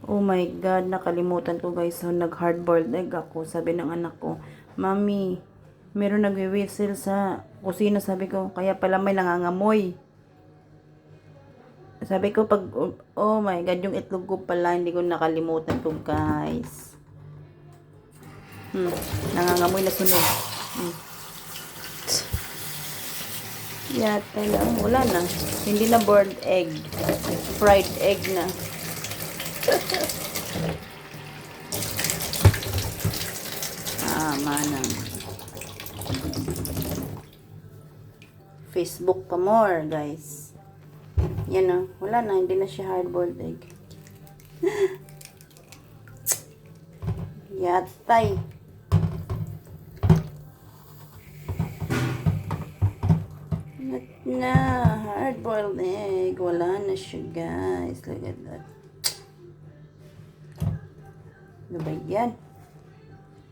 Oh my God, nakalimutan ko guys. So, nag-hard-boiled egg ako. Sabi ng anak ko, Mami, meron nagwi-whistle sa kusina. Sabi ko, kaya pala may nangangamoy. Sabi ko, oh my God, yung itlog ko pala, hindi ko nakalimutan ko guys. Nangangamoy na sunog. Yata lang, wala na. Hindi na boiled egg. Fried egg na. Manang. Facebook pa more, guys. Yan o. Wala na. Hindi na siya hard-boiled egg. Yatay. Na. Hard-boiled egg. Wala na siya, guys. Look at that. Ano ba yan?